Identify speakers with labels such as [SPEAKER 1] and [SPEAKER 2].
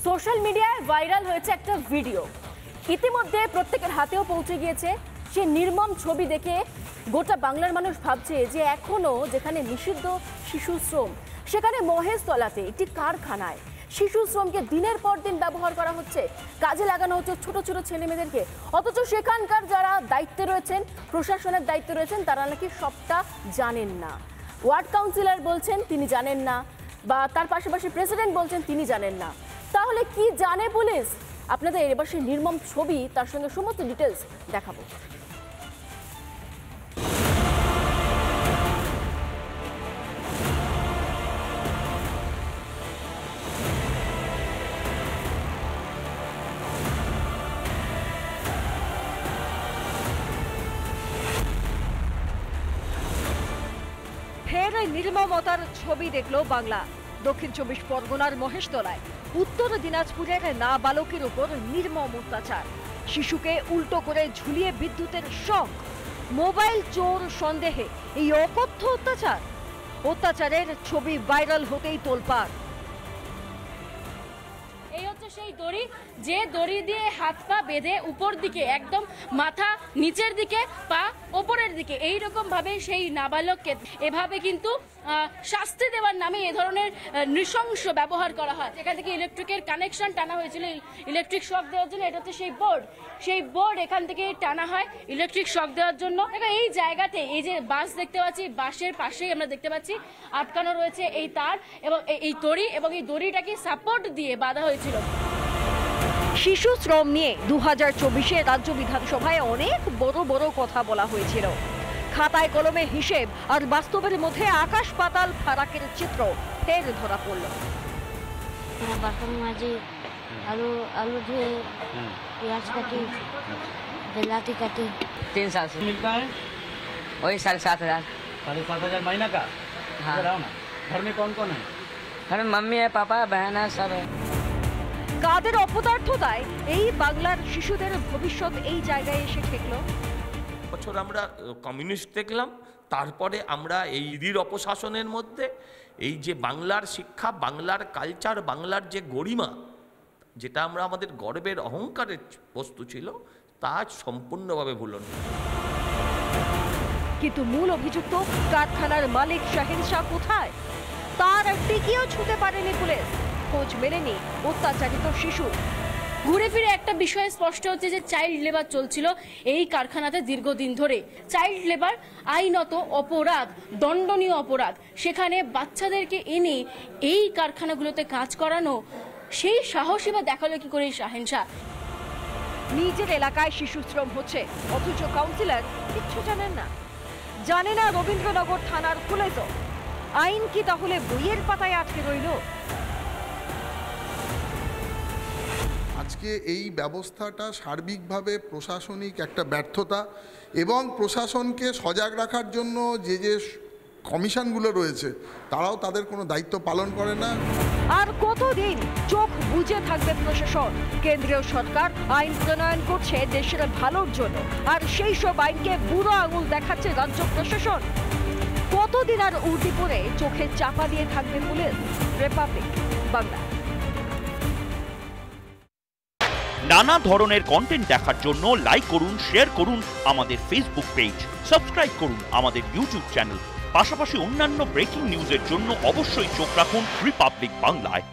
[SPEAKER 1] Social মিডিয়ায় viral হয়েছে একটা ভিডিও, ইতিমধ্যে প্রত্যেকের হাতেও পৌঁছে গিয়েছে। সে নির্মম ছবি দেখে গোটা বাংলার মানুষ ভাবছে যে এখনো যেখানে নিষিদ্ধ শিশু শ্রম, সেখানে মহেশতলাতে একটি কারখানায় শিশু শ্রমকে দিনের পর দিন ব্যবহার করা হচ্ছে, কাজে লাগানো হচ্ছে ছোট ছোট ছেলে মেয়েদেরকে। অথচ সেখানকার যারা দায়িত্বে রয়েছেন, প্রশাসনের দায়িত্বে রয়েছেন, তারা নাকি সবটা জানেন না। ওয়ার্ড কাউন্সিলর বলছেন তিনি জানেন না, বা তার পাশাপাশি প্রেসিডেন্ট বলছেন তিনি জানেন না। তাহলে কি জানে পুলিশ? আপনাদের এবার সেই নির্মম ছবি, তার সঙ্গে সমস্ত ডিটেলস দেখাবো।
[SPEAKER 2] ফের নির্মমতার ছবি দেখলো বাংলা। দক্ষিণ 24 পরগনার মহেশতলায় উত্তর দিনাজপুরের নাবালকের উপর নির্মম অত্যাচার। শিশুকে উল্টো করে ঝুলিয়ে বিদ্যুতের শক। মোবাইল চোর সন্দেহে এই অকথ্য অত্যাচারের ছবি ভাইরাল হতেই তোলপাড়।
[SPEAKER 1] এই হচ্ছে সেই দড়ি, যে দড়ি দিয়ে হাত পা বেঁধে উপর দিকে, একদম মাথা নিচের দিকে, পা ওপরের দিকে, এইরকম ভাবে সেই নাবালককে এভাবে কিন্তু শাস্তি দেওয়ার নামে এ ধরনের নৃশংস ব্যবহার করা হয়। এখান থেকে ইলেকট্রিকের কানেকশন টানা হয়েছিল ইলেকট্রিক শক দেওয়ার জন্য। এটা হচ্ছে সেই বোর্ড এখান থেকে টানা হয় ইলেকট্রিক শক দেওয়ার জন্য। এই জায়গাতে এই যে বাস দেখতে পাচ্ছি, বাসের পাশেই আমরা দেখতে পাচ্ছি আটকানো রয়েছে এই তার এবং এই দড়ি, এবং এই দড়িটাকে সাপোর্ট দিয়ে বাঁধা হয়েছিল।
[SPEAKER 2] শিশু শ্রম নিয়ে 2024-এ রাজ্য বিধানসভায় অনেক বড় কথা বলা হয়েছিল। খাতায় কলমে হিসেব আর বাস্তবের মধ্যে আকাশ পাতাল ফারাকের চিত্র ফের ধরা পড়ল।
[SPEAKER 3] বাসন মাঝে आलू धोए, प्याज काटी, बिलाती काटी।
[SPEAKER 4] 3 साल से मिलता है वही 7,500।
[SPEAKER 5] 7,500 महीना का?
[SPEAKER 4] हाँ।
[SPEAKER 5] ना घर में कौन कौन है?
[SPEAKER 4] घर में मम्मी है, पापा, बहन है, सब है।
[SPEAKER 2] কাদের অপদার্থতায় এই বাংলার শিশুদের ভবিষ্যৎ এই জায়গায় এসে ঠেকলো?
[SPEAKER 6] বছর আমরা কমিউনিস্ট দেখলাম, তারপরে আমরা এই ইদির অপশাসনের মধ্যে এই যে বাংলার শিক্ষা, বাংলার কালচার, বাংলার যে গরিমা, যেটা আমরা আমাদের গর্বের অহংকারের বস্তু ছিল, তা সম্পূর্ণভাবে ভুলন।
[SPEAKER 2] কিন্তু মূল অভিযুক্ত কারখানার মালিক শাহিন শাহ কোথায়? তার টিকিও ছুঁতে পারেনি পুলিশ। খোঁজ মেলেনি অত্যাচারিত শিশু।
[SPEAKER 1] ঘুরে ফিরে একটা বিষয় স্পষ্ট হচ্ছে যে চাইল্ড লেবার চলছিল এই কারখানাতে দীর্ঘদিন ধরে। চাইল্ড লেবার আইনত অপরাধ, দণ্ডনীয় অপরাধ। সেখানে বাচ্চাদেরকে এনে এই কারখানাগুলোতে কাজ করানো, সেই সাহসী বা দেখালো কি করে শাহিন শাহ?
[SPEAKER 2] নিজের এলাকায় শিশু শ্রম হচ্ছে, অথচ কাউন্সিলর কিচ্ছু জানেন না। জানে না রবীন্দ্রনগর থানার পুলিশ। আইন কি তাহলে বইয়ের পাতায় আটকে রইল?
[SPEAKER 7] আজকে এই ব্যবস্থাটা সার্বিকভাবে প্রশাসনিক একটা ব্যর্থতা, এবং প্রশাসনকে সজাগ রাখার জন্য যে কমিশনগুলো রয়েছে তারাও তাদের কোনো দায়িত্ব পালন করে না।
[SPEAKER 2] আর কতদিন চোখ বুজে থাকবে প্রশাসন? কেন্দ্রীয় সরকার আইন প্রণয়ন করছে দেশের ভালোর জন্য, আর সেই সব আইনকে বুড়ো আঙুল দেখাচ্ছে রাজ্য প্রশাসন। কতদিন আর উর্দি পরে চোখে চাপা দিয়ে থাকবে পুলিশ? রিপাবলিক বাংলা।
[SPEAKER 8] নানা ধরনের কন্টেন্ট দেখার জন্য লাইক করুন, শেয়ার করুন আমাদের ফেসবুক পেজ, সাবস্ক্রাইব করুন আমাদের ইউটিউব চ্যানেল। পাশাপাশি অন্যান্য ব্রেকিং নিউজের জন্য অবশ্যই চোখ রাখুন রিপাবলিক বাংলায়।